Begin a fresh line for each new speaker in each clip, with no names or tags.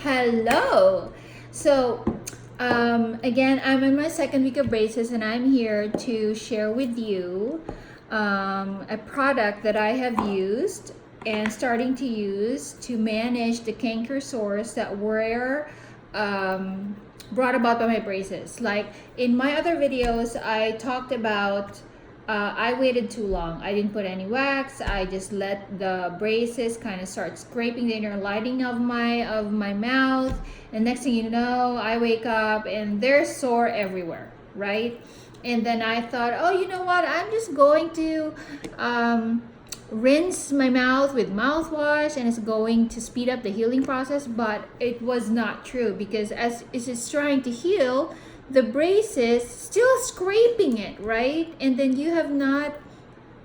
Hello. So, again, I'm in my second week of braces, and I'm here to share with you a product that I have used and starting to use to manage the canker sores that were brought about by my braces. Like in my other videos, I talked about I waited too long. I didn't put any wax. I just let the braces kind of start scraping the inner lining of my mouth. And next thing you know, I wake up and they're sore everywhere, right? And then I thought, oh, you know what? I'm just going to rinse my mouth with mouthwash, and it's going to speed up the healing process. But it was not true, because as it's trying to heal, the braces still scraping it, right? And then you have not,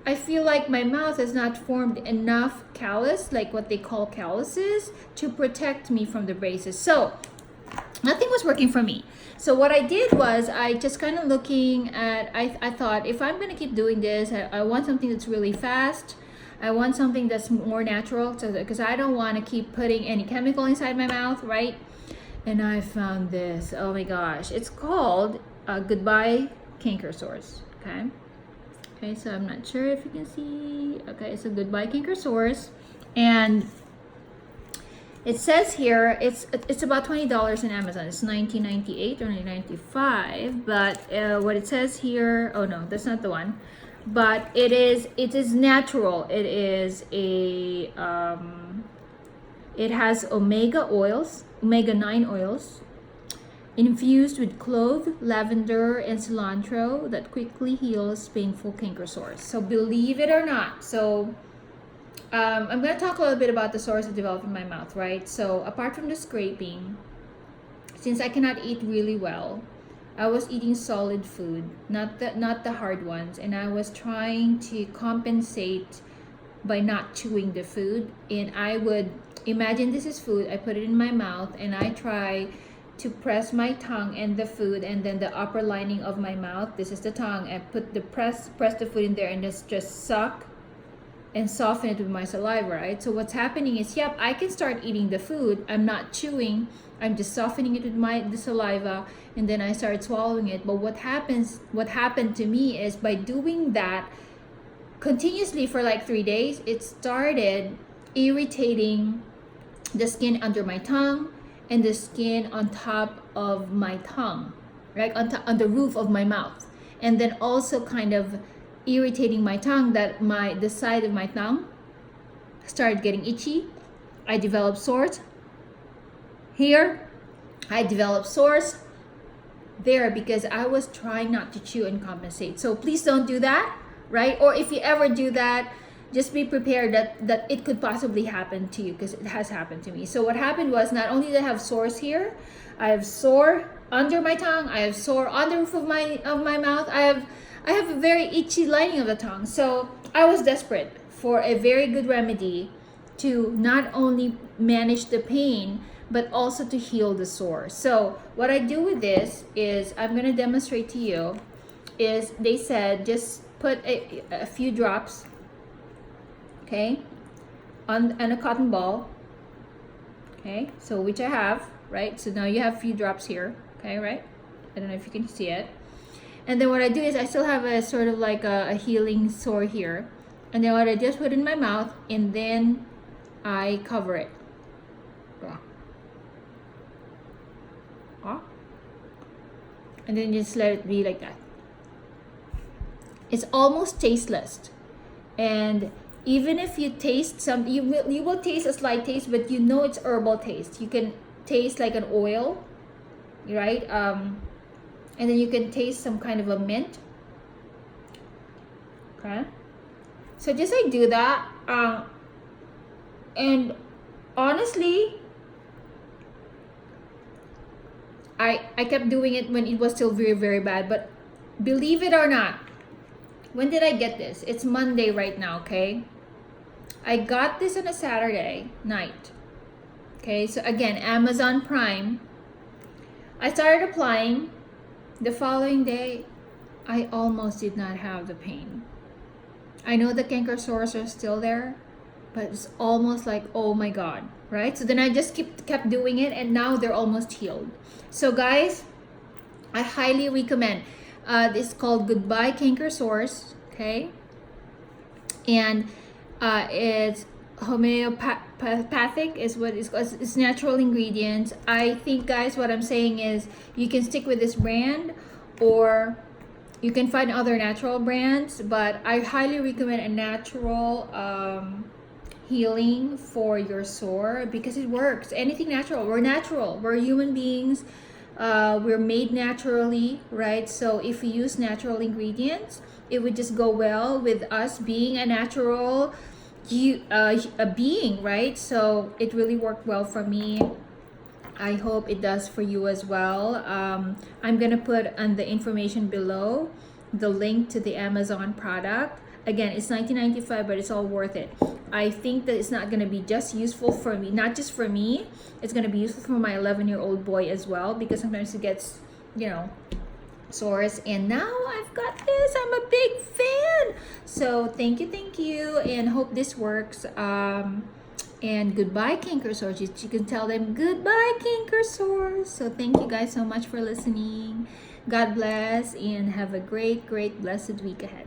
I feel like my mouth has not formed enough callus, like what they call calluses, to protect me from the braces. So nothing was working for me. So what I did was I just kind of looking at, I thought, if I'm going to keep doing this, I want something that's really fast. I want something that's more natural, so because I don't want to keep putting any chemical inside my mouth, right? And I found this. Oh my gosh. It's called Goodbye Canker Sores. Okay, so I'm not sure if you can see. Okay, so Goodbye Canker Sores. And it says here it's about $20 in Amazon. It's $19.98 or $19.95. But what it says here, oh no, that's not the one. But it is natural. It is a it has omega-9 oils infused with clove, lavender, and cilantro that quickly heals painful canker sores. So believe it or not, so I'm going to talk a little bit about the sores that develop in my mouth, right? So apart from the scraping, since I cannot eat really well, I was eating solid food, not the hard ones, and I was trying to compensate by not chewing the food. And I would imagine this is food, I put it in my mouth, and I try to press my tongue and the food, and then the upper lining of my mouth, this is the tongue, and put the press the food in there, and just suck and soften it with my saliva, right? So what's happening is, yep, I can start eating the food. I'm not chewing, I'm just softening it with the saliva, and then I start swallowing it. But what happened to me is, by doing that continuously for like 3 days, it started irritating the skin under my tongue and the skin on top of my tongue, right, on the roof of my mouth, and then also kind of irritating my tongue, that the side of my tongue started getting itchy. I developed sores here. I developed sores there, because I was trying not to chew and compensate. So please don't do that, right? Or if you ever do that, just be prepared that it could possibly happen to you, because it has happened to me. So what happened was, not only did I have sores here, I have sore under my tongue, I have sore on the roof of my mouth, I have a very itchy lining of the tongue. So I was desperate for a very good remedy to not only manage the pain, but also to heal the sore. So what I do with this is, I'm going to demonstrate to you, is they said just put a few drops, okay, on a cotton ball, okay, so which I have, right? So now you have a few drops here, okay, right? I don't know if you can see it. And then what I do is, I still have a sort of like a healing sore here, and then what I just put in my mouth, and then I cover it. And then just let it be like that. It's almost tasteless, and even if you taste some, you will taste a slight taste, but you know it's herbal taste. You can taste like an oil, right? And then you can taste some kind of a mint. Okay, so just like do that, and honestly, I kept doing it when it was still very, very bad. But believe it or not, when did I get this? It's Monday right now, okay? I got this on a Saturday night. Okay, so again, Amazon Prime. I started applying. The following day, I almost did not have the pain. I know the canker sores are still there, but it's almost like, oh my god, right? So then I just kept doing it, and now they're almost healed. So guys, I highly recommend. This is called Goodbye Canker Sores, okay? And it's homeopathic is what it's called. It's natural ingredients. I think, guys, what I'm saying is you can stick with this brand, or you can find other natural brands, but I highly recommend a natural healing for your sore, because it works. Anything natural. We're natural. We're human beings. We're made naturally, right? So if we use natural ingredients, it would just go well with us being a natural a being, right? So it really worked well for me. I hope it does for you as well. I'm gonna put on the information below the link to the Amazon product. Again, it's $19.95, but it's all worth it. I think that it's not gonna be just useful for me, not just for me. It's gonna be useful for my 11-year-old boy as well, because sometimes he gets, you know, sores. And now I've got this. I'm a big fan. So thank you, and hope this works. And goodbye, canker sores. You can tell them goodbye, canker sores. So thank you guys so much for listening. God bless, and have a great, blessed week ahead.